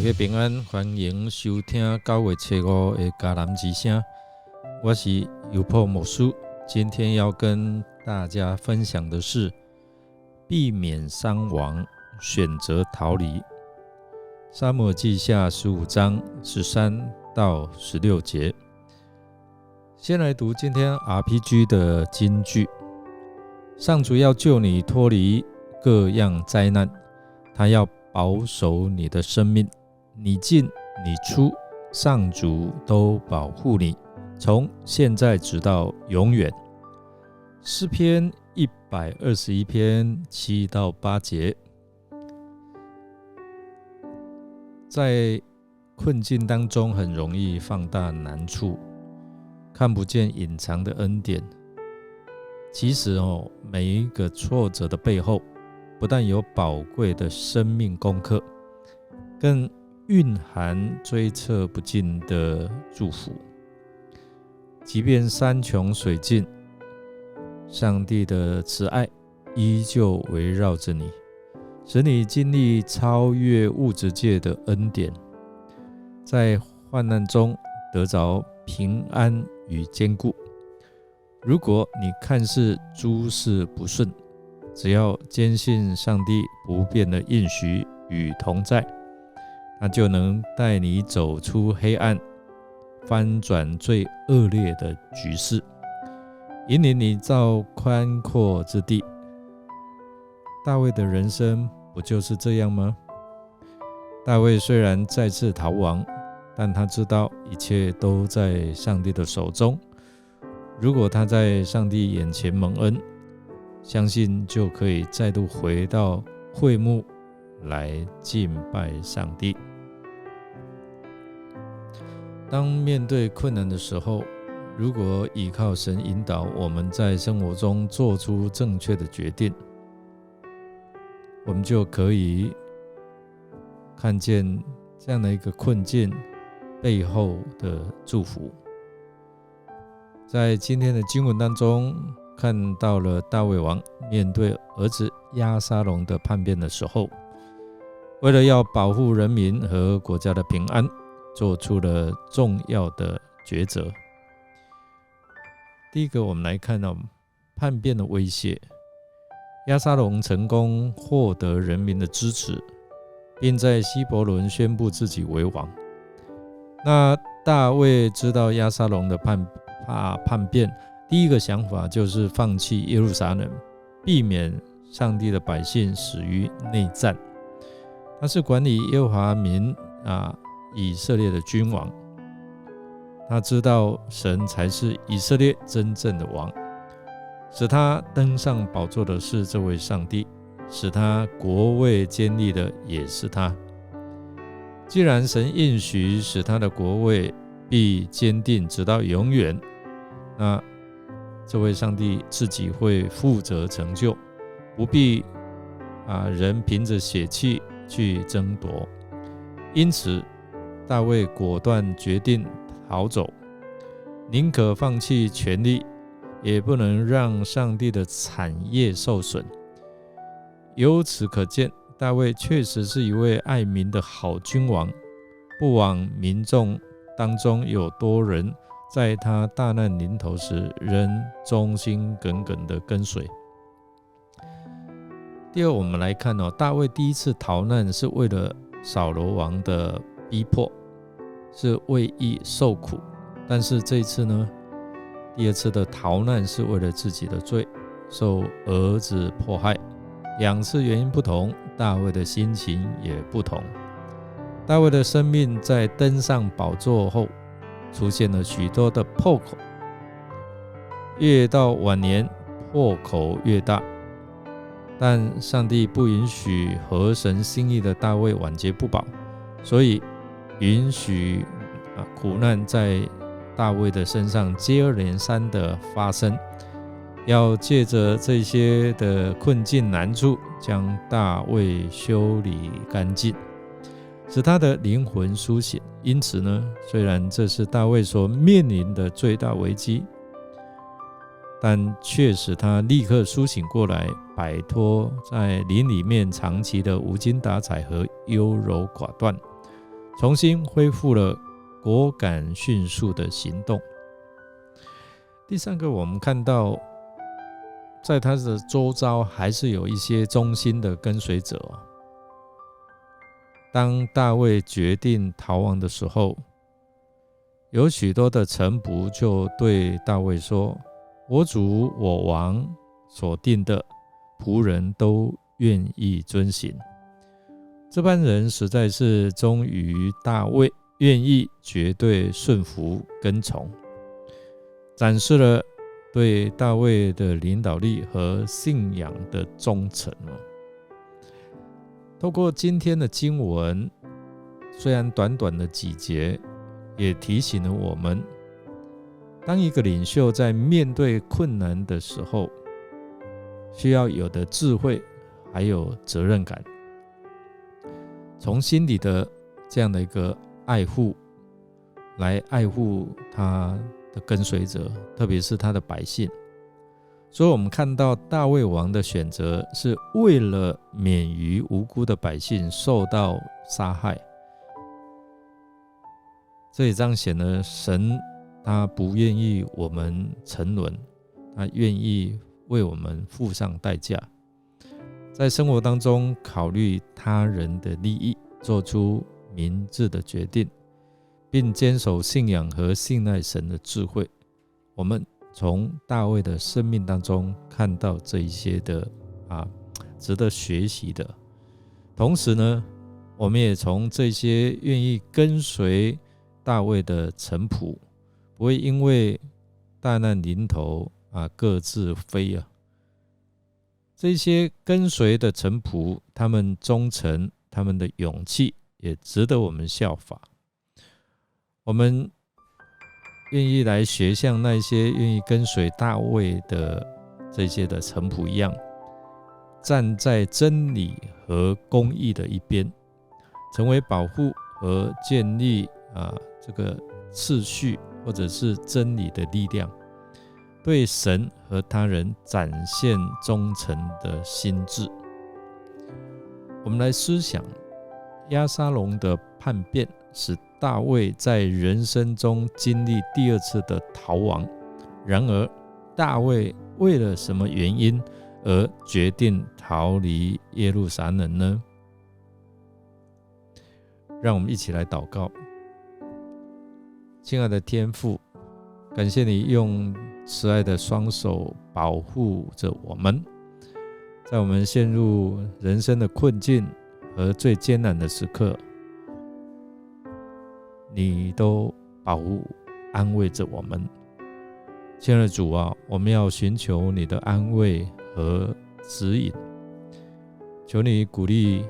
大家平安，欢迎收听9月初5的迦南之声。我是尤破牧师，今天要跟大家分享的是避免伤亡，选择逃离。撒母耳记下15章13到16节。先来读今天 RPG 的金句：上主要救你脱离各样灾难，他要保守你的生命，你进你出，上主都保护你，从现在直到永远。诗篇121篇7到8节。在困境当中，很容易放大难处，看不见隐藏的恩典。其实每一个挫折的背后，不但有宝贵的生命功课，更蕴含追测不尽的祝福。即便山穷水尽，上帝的慈爱依旧围绕着你，使你经历超越物质界的恩典，在患难中得着平安与坚固。如果你看似诸事不顺，只要坚信上帝不变的应许与同在，他就能带你走出黑暗，翻转最恶劣的局势，引领你到宽阔之地。大卫的人生不就是这样吗？大卫虽然再次逃亡，但他知道一切都在上帝的手中。如果他在上帝眼前蒙恩，相信就可以再度回到会幕来敬拜上帝。当面对困难的时候，如果依靠神引导我们在生活中做出正确的决定，我们就可以看见这样的一个困境背后的祝福。在今天的经文当中，看到了大卫王面对儿子押沙龙的叛变的时候，为了要保护人民和国家的平安，做出了重要的抉择。第一个，我们来看到叛变的威胁。押沙龙成功获得人民的支持，并在希伯伦宣布自己为王。那大卫知道押沙龙的叛变，第一个想法就是放弃耶路撒冷，避免上帝的百姓死于内战。他是管理耶和华民以色列的君王，他知道神才是以色列真正的王，使他登上宝座的是这位上帝，使他国位坚立的也是他。既然神应许使他的国位必坚定直到永远，那这位上帝自己会负责成就，不必人凭着血气去争夺。因此大卫果断决定逃走，宁可放弃权力，也不能让上帝的产业受损。由此可见，大卫确实是一位爱民的好君王，不枉民众当中有多人在他大难临头时仍忠心耿耿的跟随。第二，我们来看大卫第一次逃难是为了扫罗王的逼迫，是为义受苦。但是这一次呢，第二次的逃难是为了自己的罪，受儿子迫害。两次原因不同，大卫的心情也不同。大卫的生命在登上宝座后，出现了许多的破口，越到晚年破口越大。但上帝不允许合神心意的大卫晚节不保，所以允许苦难在大卫的身上接二连三的发生，要借着这些的困境难处，将大卫修理干净，使他的灵魂苏醒。因此呢，虽然这是大卫所面临的最大危机，但却使他立刻苏醒过来，摆脱在灵里面长期的无精打采和优柔寡断，重新恢复了果敢迅速的行动。第三个，我们看到在他的周遭还是有一些忠心的跟随者。当大卫决定逃亡的时候，有许多的臣仆就对大卫说，我主我王所定的仆人都愿意遵行。这班人实在是忠于大卫，愿意绝对顺服跟从，展示了对大卫的领导力和信仰的忠诚。透过今天的经文，虽然短短的几节，也提醒了我们，当一个领袖在面对困难的时候，需要有的智慧还有责任感，从心里的这样的一个爱护来爱护他的跟随者，特别是他的百姓。所以我们看到大卫王的选择是为了免于无辜的百姓受到杀害，这也彰显了神他不愿意我们沉沦，他愿意为我们付上代价，在生活当中考虑他人的利益，做出明智的决定，并坚守信仰和信赖神的智慧。我们从大卫的生命当中看到这一些的值得学习的。同时呢，我们也从这些愿意跟随大卫的臣仆，不会因为大难临头各自飞。这些跟随的臣仆，他们忠诚，他们的勇气也值得我们效法。我们愿意来学像那些愿意跟随大卫的这些的臣仆一样，站在真理和公义的一边，成为保护和建立这个次序或者是真理的力量，对神和他人展现忠诚的心志。我们来思想押沙龙的叛变，使大卫在人生中经历第二次的逃亡。然而大卫为了什么原因而决定逃离耶路撒冷呢？让我们一起来祷告。亲爱的天父，感谢你用慈爱的双手保护着我们，在我们陷入人生的困境和最艰难的时刻，你都保护安慰着我们。亲爱的主啊，我们要寻求你的安慰和指引，求你鼓励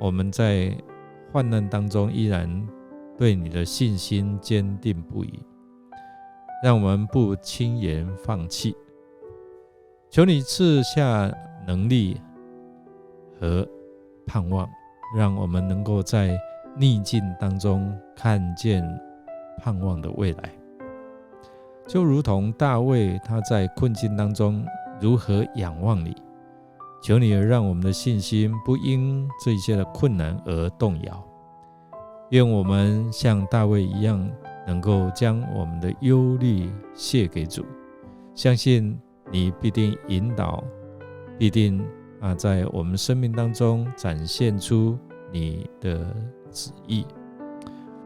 我们在患难当中依然对你的信心坚定不移，让我们不轻言放弃。求你赐下能力和盼望，让我们能够在逆境当中看见盼望的未来。就如同大卫他在困境当中如何仰望你，求你让我们的信心不因这些的困难而动摇。愿我们像大卫一样，能够将我们的忧虑卸给主，相信你必定引导，必定在我们生命当中展现出你的旨意。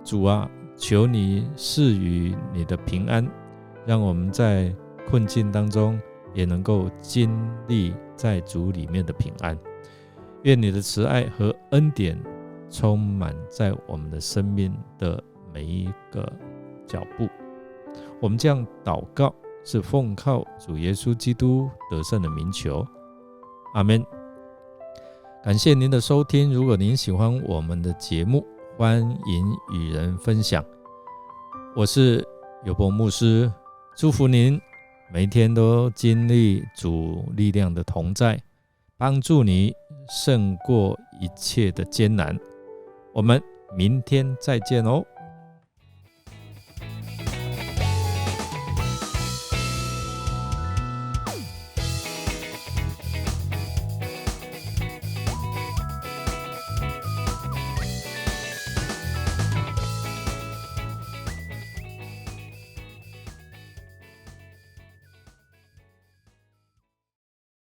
主啊，求你赐予你的平安，让我们在困境当中也能够经历在主里面的平安。愿你的慈爱和恩典充满在我们的生命的每一个脚步。我们这样祷告，是奉靠主耶稣基督得胜的名求，阿们。感谢您的收听，如果您喜欢我们的节目，欢迎与人分享。我是友伯牧师，祝福您每一天都经历主力量的同在，帮助你胜过一切的艰难。我们明天再见哦。